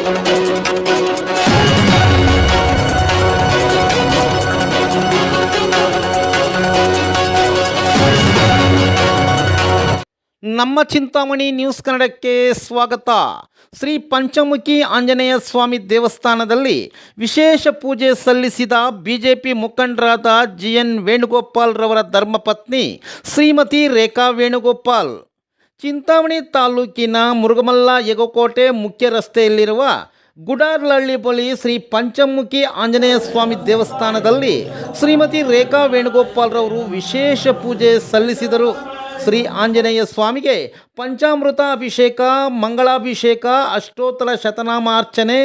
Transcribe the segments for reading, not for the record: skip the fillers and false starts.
ನಮ್ಮ ಚಿಂತಾಮಣಿ ನ್ಯೂಸ್ ಕನ್ನಡಕ್ಕೆ ಸ್ವಾಗತ. ಶ್ರೀ ಪಂಚಮುಖಿ ಆಂಜನೇಯ ಸ್ವಾಮಿ ದೇವಸ್ಥಾನದಲ್ಲಿ ವಿಶೇಷ ಪೂಜೆ ಸಲ್ಲಿಸಿದ ಬಿಜೆಪಿ ಮುಖಂಡರಾದ GN ವೇಣುಗೋಪಾಲ್ ರವರ ಧರ್ಮಪತ್ನಿ ಶ್ರೀಮತಿ ರೇಖಾ ವೇಣುಗೋಪಾಲ್. ಚಿಂತಾಮಣಿ ತಾಲೂಕಿನ ಮುರುಗಮಲ್ಲ ಯಗಕೋಟೆ ಮುಖ್ಯ ರಸ್ತೆಯಲ್ಲಿರುವ ಗುಡಾರ್ಲಹಳ್ಳಿ ಬಳಿ ಶ್ರೀ ಪಂಚಮುಖಿ ಆಂಜನೇಯ ಸ್ವಾಮಿ ದೇವಸ್ಥಾನದಲ್ಲಿ ಶ್ರೀಮತಿ ರೇಖಾ ವೇಣುಗೋಪಾಲ್ ರವರು ವಿಶೇಷ ಪೂಜೆ ಸಲ್ಲಿಸಿದರು. ಶ್ರೀ ಆಂಜನೇಯ ಸ್ವಾಮಿಗೆ ಪಂಚಾಮೃತ ಅಭಿಷೇಕ, ಮಂಗಳಾಭಿಷೇಕ, ಅಷ್ಟೋತ್ತರ ಶತನಾಮಾರ್ಚನೆ,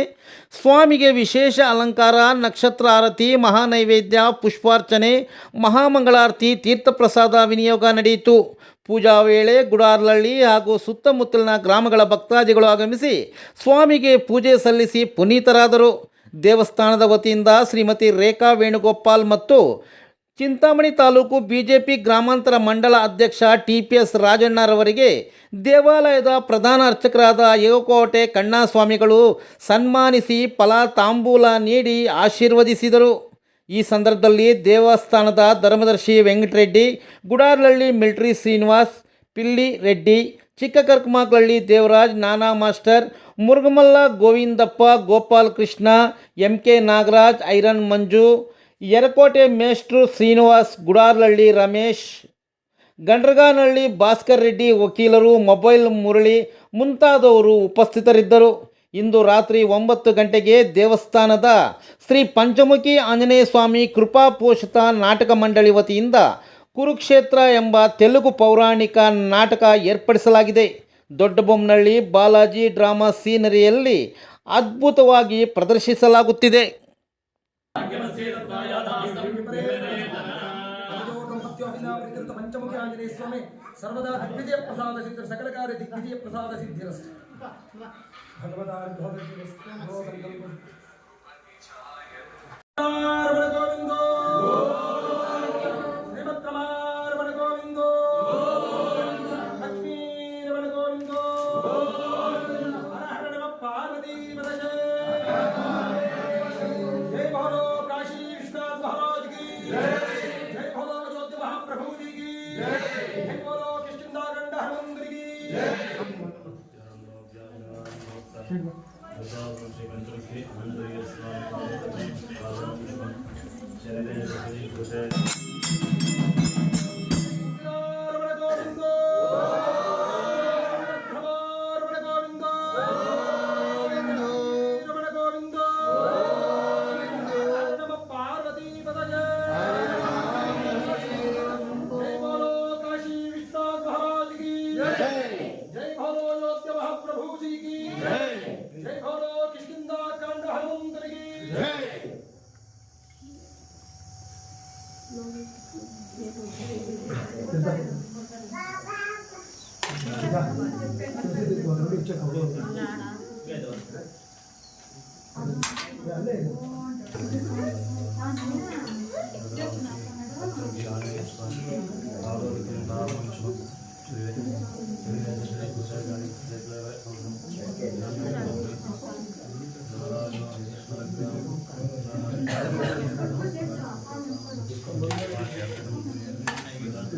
ಸ್ವಾಮಿಗೆ ವಿಶೇಷ ಅಲಂಕಾರ, ನಕ್ಷತ್ರ ಆರತಿ, ಮಹಾನೈವೇದ್ಯ, ಪುಷ್ಪಾರ್ಚನೆ, ಮಹಾಮಂಗಳಾರತಿ, ತೀರ್ಥಪ್ರಸಾದ ವಿನಿಯೋಗ ನಡೆಯಿತು. ಪೂಜಾ ವೇಳೆ ಗುಡಾರ್ಲಹಳ್ಳಿ ಹಾಗೂ ಸುತ್ತಮುತ್ತಲಿನ ಗ್ರಾಮಗಳ ಭಕ್ತಾದಿಗಳು ಆಗಮಿಸಿ ಸ್ವಾಮಿಗೆ ಪೂಜೆ ಸಲ್ಲಿಸಿ ಪುನೀತರಾದರು. ದೇವಸ್ಥಾನದ ವತಿಯಿಂದ ಶ್ರೀಮತಿ ರೇಖಾ ವೇಣುಗೋಪಾಲ್ ಮತ್ತು ಚಿಂತಾಮಣಿ ತಾಲೂಕು ಬಿಜೆಪಿ ಗ್ರಾಮಾಂತರ ಮಂಡಲ ಅಧ್ಯಕ್ಷ TPS ರಾಜಣ್ಣರವರಿಗೆ ದೇವಾಲಯದ ಪ್ರಧಾನ ಅರ್ಚಕರಾದ ಯಗಕೋಟೆ ಕಣ್ಣಸ್ವಾಮಿಗಳು ಸನ್ಮಾನಿಸಿ ಫಲ ತಾಂಬೂಲ ನೀಡಿ ಆಶೀರ್ವದಿಸಿದರು. ಈ ಸಂದರ್ಭದಲ್ಲಿ ದೇವಸ್ಥಾನದ ಧರ್ಮದರ್ಶಿ Venkatareddy, Gudarlahalli military Srinivas, Pilli Reddy, Chikkakarkamakalli Devaraj, Nana master, Murugamalla Govindappa, Gopal Krishna, MK Nagaraj, iron Manju, Yarakote ಮೇಷ್ಟ್ರು ಶ್ರೀನಿವಾಸ್, ಗುಡಾರ್ಲಹಳ್ಳಿ ರಮೇಶ್, ಗಂಡ್ರಗಾನಹಳ್ಳಿ ಭಾಸ್ಕರ್ ರೆಡ್ಡಿ, ವಕೀಲರು, ಮೊಬೈಲ್ ಮುರಳಿ ಮುಂತಾದವರು ಉಪಸ್ಥಿತರಿದ್ದರು. ಇಂದು ರಾತ್ರಿ 9 ಗಂಟೆಗೆ ದೇವಸ್ಥಾನದ ಶ್ರೀ ಪಂಚಮುಖಿ ಆಂಜನೇಯ ಸ್ವಾಮಿ ಕೃಪಾಪೋಷಿತ ನಾಟಕ ಮಂಡಳಿ ವತಿಯಿಂದ ಕುರುಕ್ಷೇತ್ರ ಎಂಬ ತೆಲುಗು ಪೌರಾಣಿಕ ನಾಟಕ ಏರ್ಪಡಿಸಲಾಗಿದೆ. ದೊಡ್ಡಬೊಮ್ಮನಹಳ್ಳಿ ಬಾಲಾಜಿ ಡ್ರಾಮಾ ಸೀನರಿಯಲ್ಲಿ ಅದ್ಭುತವಾಗಿ ಪ್ರದರ್ಶಿಸಲಾಗುತ್ತಿದೆ. पंचमुखी आंजनेय स्वामी सर्वदा दिग्विजय प्रसाद सिद्ध सकल कार्य दिग्विजय प्रसाद सिद्धिरस्तु गोविंदो श्रीमद्रमार गोविंदो लक्ष्मी गोविंदो हर नम पार्वती जय बोलो काशी विश्वनाथ महाराज की जय बोलो अयोध्या महाप्रभु जी की जय बोलो किष्किंधागंड हनुमंदिर की जय बोलो अयोध्या महाप्रभु जी की जय बोलो किष्किंधाकांड हनुमंदिर की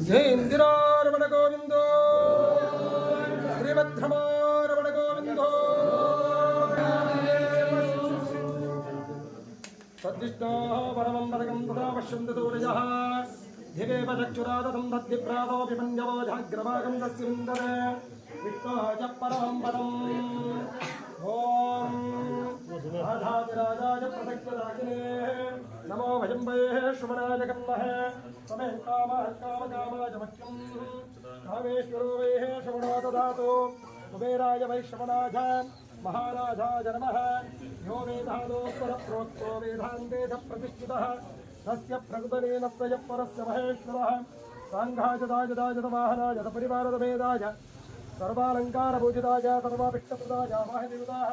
जय इंदिरारमण गोविंदो श्रीमद्रमारमण गोविंदो सद्विष्णो परमं पदकं तदा पश्यन्ति सूरयः दिवेव चक्षुरादतं तद्विप्रातोऽभिमन्यवो जाग्रभागं तस्मिन्दरे विष्णोः च परमं पदम् ॐ राधातिराजाय प्रदक्षिणाग्ने नमो भजम्बये श्रवणाय कन्महे समे कामः कामकामाय मह्यं कामेश्वरो वैः श्रवणो ददातु कुबेराय वै श्रवणाय महाराजाय नमः यो वेदानोत्तरप्रोक्तो वेदान्ते च प्रतिष्ठितः तस्य प्रकृतनेन स्वयं परस्य महेश्वरः साङ्घाय वाहनाय परिवारवेदाय सर्वालङ्कारपूजिताय सर्वाभिष्टप्रदाय माहदेवताः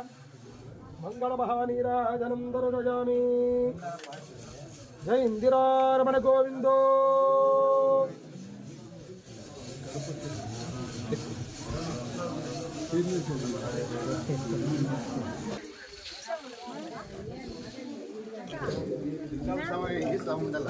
मंगलमहानीराजनं दर्शयामि जय इंदिरारमण गोविंदो ತಗೊಂಬಂದಲ್ಲ